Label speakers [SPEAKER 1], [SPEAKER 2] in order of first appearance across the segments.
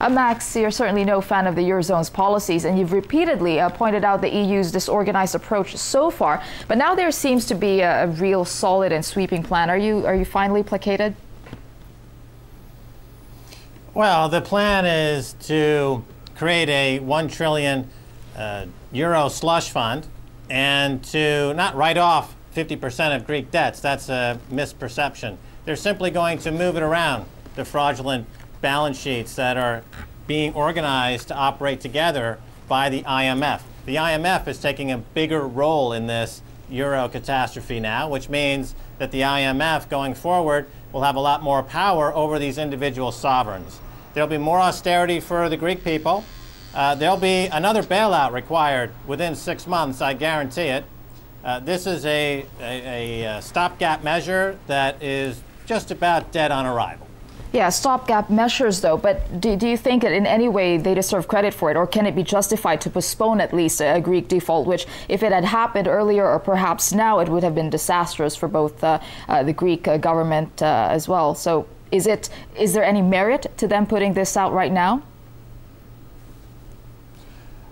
[SPEAKER 1] Max, you're certainly no fan of the Eurozone's policies, and you've repeatedly pointed out the EU's disorganized approach so far. But now there seems to be a real solid and sweeping plan. Are you finally placated?
[SPEAKER 2] Well, the plan is to create a 1 trillion euro slush fund and to not write off 50% of Greek debts. That's a misperception. They're simply going to move it around, the fraudulent balance sheets that are being organized to operate together by the IMF. The IMF is taking a bigger role in this euro catastrophe now, which means that the IMF going forward will have a lot more power over these individual sovereigns. There'll be more austerity for the Greek people. There'll be another bailout required within 6 months, I guarantee it. This is a stopgap measure that is just about dead on arrival.
[SPEAKER 1] Yeah, stopgap measures, though. But do you think that in any way they deserve credit for it, or can it be justified to postpone at least a Greek default, which, if it had happened earlier or perhaps now, it would have been disastrous for both the Greek government as well? So is there any merit to them putting this out right now?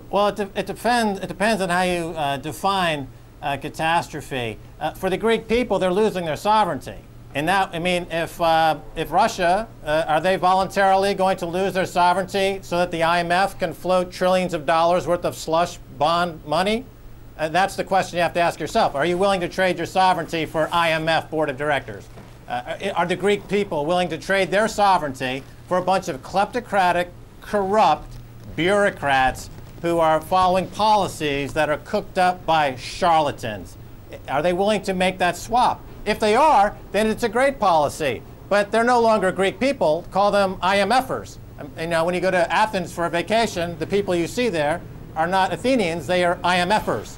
[SPEAKER 2] Well, it depends on how you define catastrophe. For the Greek people, they're losing their sovereignty. And that, I mean, if Russia, are they voluntarily going to lose their sovereignty so that the IMF can float trillions of dollars worth of slush bond money? That's the question you have to ask yourself. Are you willing to trade your sovereignty for IMF board of directors? Are the Greek people willing to trade their sovereignty for a bunch of kleptocratic, corrupt bureaucrats who are following policies that are cooked up by charlatans? Are they willing to make that swap? If they are, then it's a great policy. But they're no longer Greek people. Call them IMFers. You know, when you go to Athens for a vacation, the people you see there are not Athenians, they are IMFers.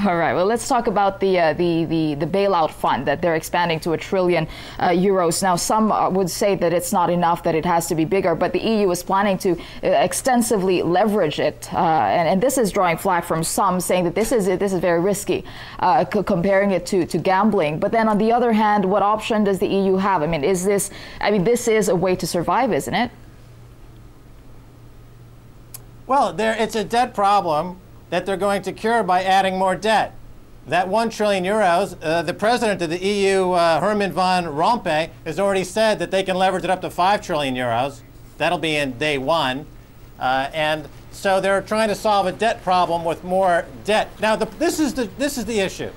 [SPEAKER 1] All right. Well, let's talk about the bailout fund that they're expanding to 1 trillion euros. Now, some would say that it's not enough, that it has to be bigger, but the EU is planning to extensively leverage it, and this is drawing flack from some, saying that this is very risky, comparing it to gambling. But then, on the other hand, what option does the EU have? I mean, this is a way to survive, isn't it?
[SPEAKER 2] Well, it's a debt problem that they're going to cure by adding more debt. That 1 trillion euros, the president of the EU, Herman van Rompuy, has already said that they can leverage it up to 5 trillion euros. That'll be in day one. And so they're trying to solve a debt problem with more debt. Now, this is the issue.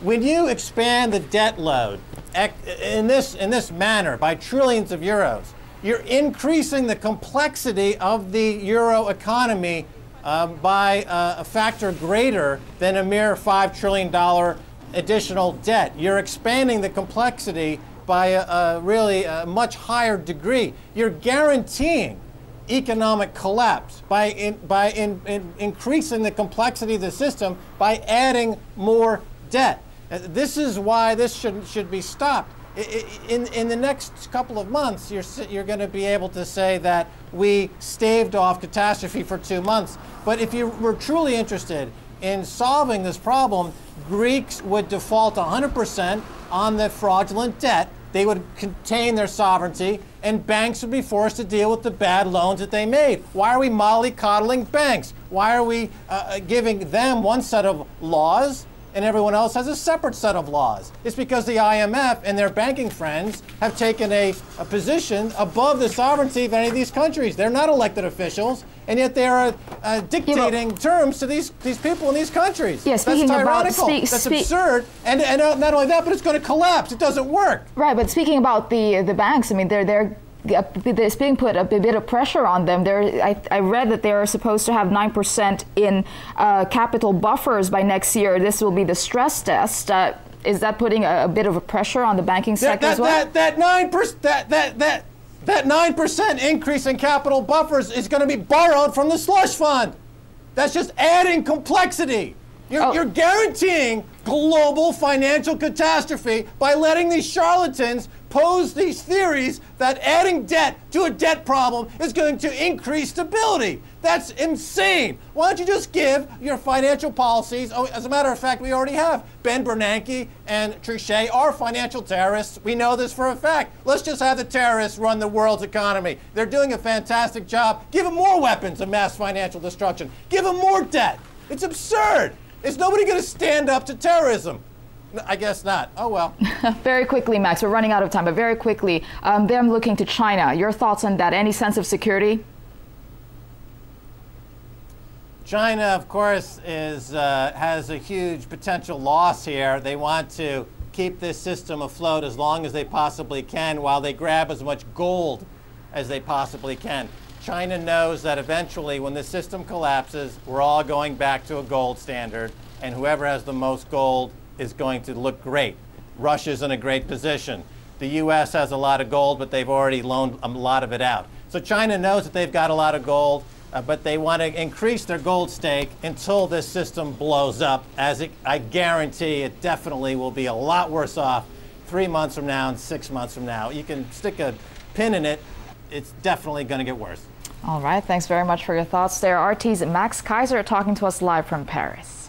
[SPEAKER 2] When you expand the debt load in this manner by trillions of euros, you're increasing the complexity of the euro economy by a factor greater than a mere $5 trillion additional debt. You're expanding the complexity by a really much higher degree. You're guaranteeing economic collapse by increasing the complexity of the system by adding more debt. This is why this should be stopped. In the next couple of months, you're going to be able to say that we staved off catastrophe for 2 months. But if you were truly interested in solving this problem, Greeks would default 100% on the fraudulent debt. They would contain their sovereignty, and banks would be forced to deal with the bad loans that they made. Why are we mollycoddling banks? Why are we giving them one set of laws and everyone else has a separate set of laws? It's because the IMF and their banking friends have taken a position above the sovereignty of any of these countries. They're not elected officials, and yet they are dictating terms to these people in these countries.
[SPEAKER 1] Yeah,
[SPEAKER 2] that's tyrannical. That's absurd. And not only that, but it's going to collapse. It doesn't work.
[SPEAKER 1] Right, but speaking about the banks, I mean, there's being put a bit of pressure on them. I read that they're supposed to have 9% in capital buffers by next year. This will be the stress test. Is that putting a bit of a pressure on the banking sector as well?
[SPEAKER 2] That 9% increase in capital buffers is going to be borrowed from the slush fund. That's just adding complexity. You're guaranteeing global financial catastrophe by letting these charlatans pose these theories that adding debt to a debt problem is going to increase stability. That's insane. Why don't you just give your financial policies? Oh, as a matter of fact, we already have. Ben Bernanke and Trichet are financial terrorists. We know this for a fact. Let's just have the terrorists run the world's economy. They're doing a fantastic job. Give them more weapons of mass financial destruction. Give them more debt. It's absurd. Is nobody going to stand up to terrorism? I guess not. Oh, well.
[SPEAKER 1] Very quickly, Max, we're running out of time, but very quickly, them looking to China. Your thoughts on that? Any sense of security?
[SPEAKER 2] China, of course, has a huge potential loss here. They want to keep this system afloat as long as they possibly can while they grab as much gold as they possibly can. China knows that eventually, when the system collapses, we're all going back to a gold standard, and whoever has the most gold is going to look great. Russia's in a great position. The U.S. has a lot of gold, but they've already loaned a lot of it out. So China knows that they've got a lot of gold, but they want to increase their gold stake until this system blows up, I guarantee it definitely will be a lot worse off 3 months from now and 6 months from now. You can stick a pin in it. It's definitely going to get worse.
[SPEAKER 1] All right. Thanks very much for your thoughts there. RT's Max Keiser talking to us live from Paris.